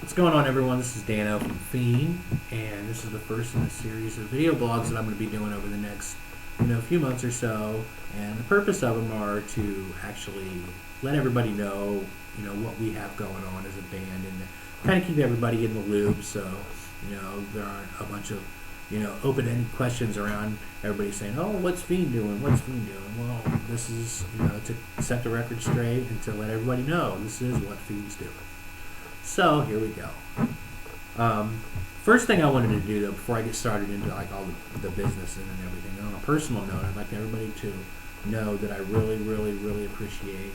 What's going on, everyone? This is Dano from PHEEN, and this is the first in a series of video blogs that I'm going to be doing over the next, few months or so. And the purpose of them are to actually let everybody know, what we have going on as a band, and kind of keep everybody in the loop. So, there aren't a bunch of, open-ended questions around everybody saying, "Oh, what's PHEEN doing? What's PHEEN doing?" Well, this is, to set the record straight and to let everybody know this is what PHEEN's doing. So here we go. First thing I wanted to do, though, before I get started into like all the business and everything, on a personal note, I'd like everybody to know that I really, really, really appreciate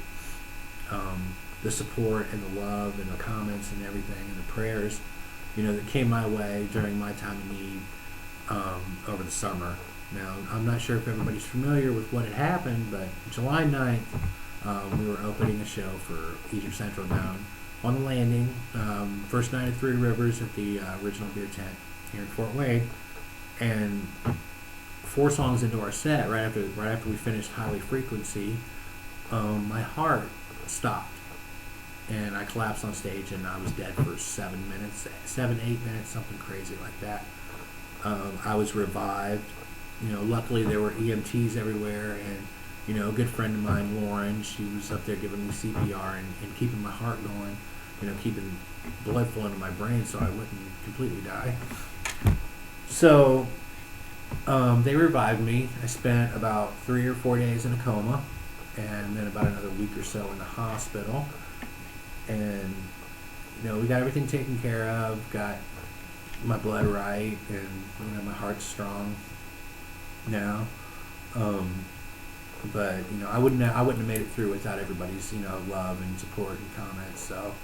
the support and the love and the comments and everything and the prayers, that came my way during my time of need over the summer. Now, I'm not sure if everybody's familiar with what had happened, but July 9th, we were opening a show for Easter Central down on the landing, first night at Three Rivers at the original beer tent here in Fort Wayne, and 4 songs into our set, right after we finished Highway Frequency, my heart stopped, and I collapsed on stage, and I was dead for 7 minutes, 8 minutes, something crazy like that. I was revived. Luckily there were EMTs everywhere, and a good friend of mine, Lauren, she was up there giving me CPR and keeping my heart going, keeping blood flowing to my brain so I wouldn't completely die. So they revived me. I spent about 3 or 4 days in a coma, and then about another week or so in the hospital. And, we got everything taken care of, got my blood right, and, my heart's strong now. But I wouldn't have made it through without everybody's love and support and comments. So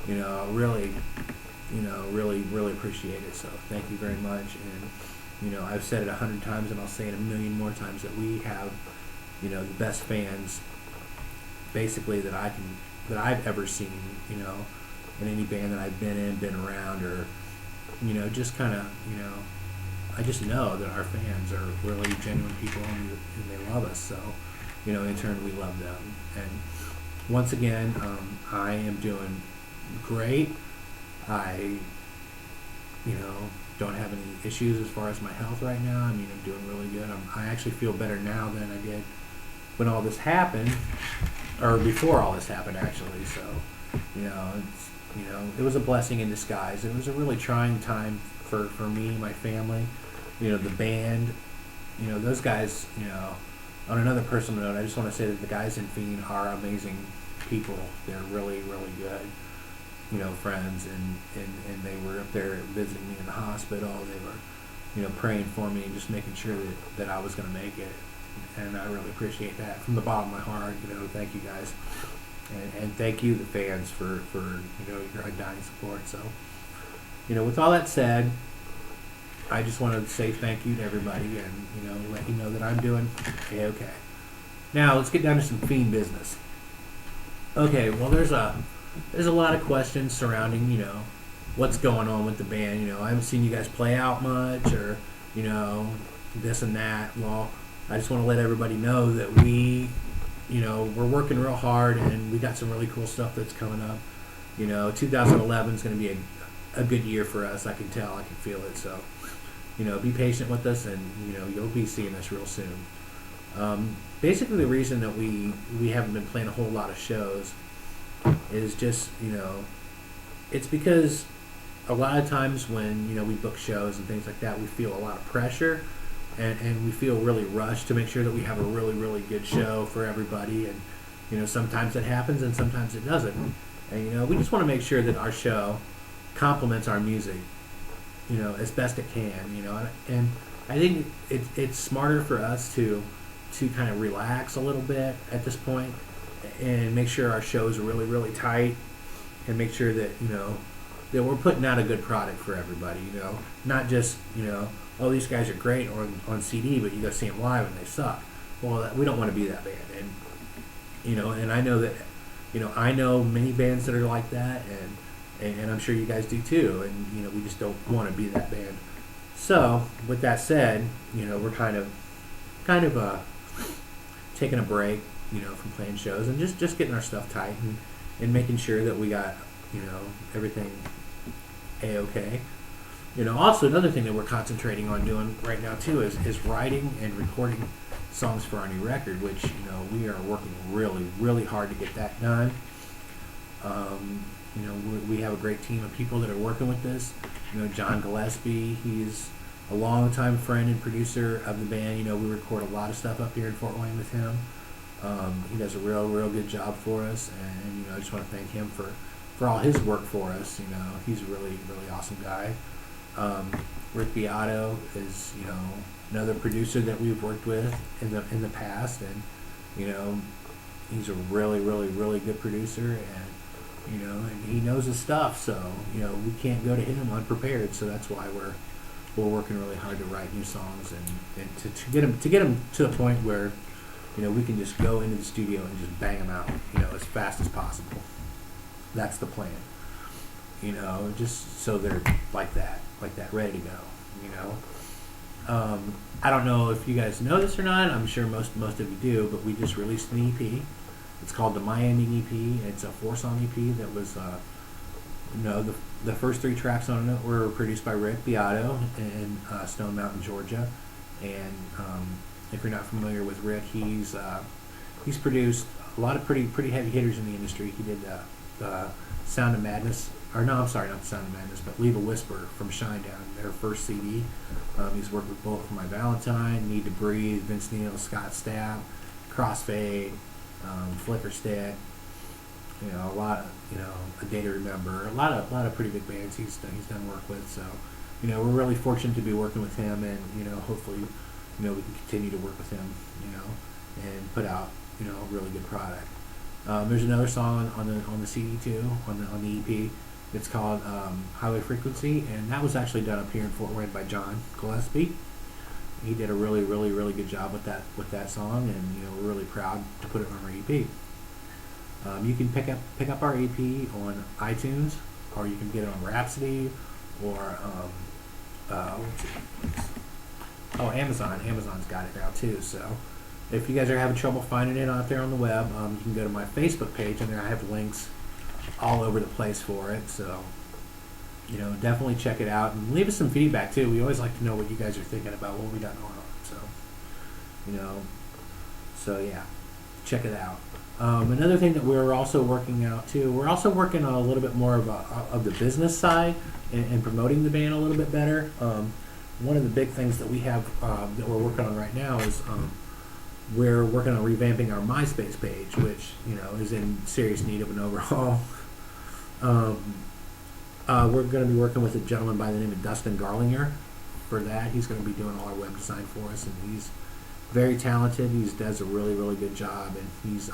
really really appreciate it. So thank you very much. And I've said it 100 times, and I'll say it a million more times, that we have the best fans basically that I've ever seen in any band that I've been around, or just kind of I just know that our fans are really genuine people, and they love us. So, in turn, we love them. And once again, I am doing great. I, don't have any issues as far as my health right now. I'm doing really good. I actually feel better now than I did when all this happened, or before all this happened, actually. So, it was a blessing in disguise. It was a really trying time for me, my family. The band, those guys, on another personal note, I just want to say that the guys in PHEEN are amazing people. They're really, really good, friends, and they were up there visiting me in the hospital. They were, praying for me and just making sure that I was going to make it. And I really appreciate that from the bottom of my heart. Thank you guys. And thank you, the fans, for your undying support. So, with all that said, I just want to say thank you to everybody, and let you know that I'm doing okay. Now let's get down to some PHEEN business. Okay, well there's a lot of questions surrounding what's going on with the band. I haven't seen you guys play out much, or this and that. Well, I just want to let everybody know that we're working real hard, and we got some really cool stuff that's coming up. 2011 is going to be a good year for us. I can tell, I can feel it. So, be patient with us, and you'll be seeing us real soon. Basically, the reason that we haven't been playing a whole lot of shows is just it's because a lot of times when we book shows and things like that, we feel a lot of pressure, and we feel really rushed to make sure that we have a really, really good show for everybody. And sometimes it happens, and sometimes it doesn't. And we just want to make sure that our show complements our music as best it can. And I think it's smarter for us to kind of relax a little bit at this point, and make sure our show is really, really tight, and make sure that that we're putting out a good product for everybody. Not just oh, these guys are great on CD, but you go see them live and they suck. Well, we don't want to be that band. And and I know that I know many bands that are like that, and I'm sure you guys do too. And we just don't want to be that band. So with that said, we're kind of taking a break, from playing shows, and just getting our stuff tight, and making sure that we got everything a-okay. Also another thing that we're concentrating on doing right now too is writing and recording songs for our new record, which we are working really, really hard to get that done. We have a great team of people that are working with this. John Gillespie, he's a longtime friend and producer of the band. We record a lot of stuff up here in Fort Wayne with him. He does a real good job for us, and I just want to thank him for all his work for us. He's a really awesome guy. Rick Beato is another producer that we've worked with in the past, and he's a really good producer, and he knows his stuff. So we can't go to him unprepared. So that's why we're working really hard to write new songs and to get them to the point where we can just go into the studio and just bang them out as fast as possible. That's the plan. Just so they're like that, ready to go. I don't know if you guys know this or not. I'm sure most of you do, but we just released an EP. It's called the My Ending EP. It's a 4-song EP that was, the first 3 tracks on it were produced by Rick Beato in Stone Mountain, Georgia. And if you're not familiar with Rick, he's produced a lot of pretty heavy hitters in the industry. He did the Sound of Madness. Or no, I'm sorry, not the Sound of Madness, but Leave a Whisper from Shinedown, their first CD. He's worked with Bullet for My Valentine, Need to Breathe, Vince Neil, Scott Stapp, Crossfade, Flicker Stick, a lot of, A Day to Remember, a lot of pretty big bands he's done work with. So, we're really fortunate to be working with him, and hopefully, we can continue to work with him, and put out, a really good product. There's another song on the CD too, on the EP. It's called Highway Frequency, and that was actually done up here in Fort Wayne by John Gillespie. He did a really good job with that song, and we're really proud to put it on our EP. You can pick up our EP on iTunes, or you can get it on Rhapsody, or Amazon. Amazon's got it now too. So if you guys are having trouble finding it out there on the web, you can go to my Facebook page, and there I have links all over the place for it. So definitely check it out and leave us some feedback too. We always like to know what you guys are thinking about what we got going on. So yeah, check it out. Another thing that we're also working out too, we're also working on a little bit more of the business side and promoting the band a little bit better. One of the big things that we have that we're working on right now is we're working on revamping our MySpace page, which is in serious need of an overhaul. We're going to be working with a gentleman by the name of Dustin Garlinger for that. He's going to be doing all our web design for us, and he's very talented. He does a really good job, and he's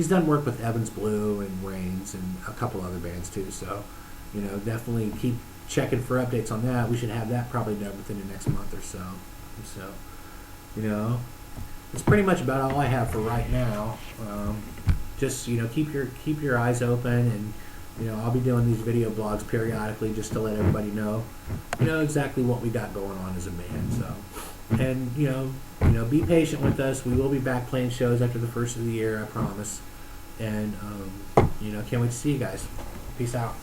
done work with Evans Blue and Reigns and a couple other bands too. So definitely keep checking for updates on that. We should have that probably done within the next month or so. So it's pretty much about all I have for right now. Just keep your eyes open, and I'll be doing these video blogs periodically just to let everybody know exactly what we got going on as a band. So, and be patient with us. We will be back playing shows after the first of the year, I promise. And can't wait to see you guys. Peace out.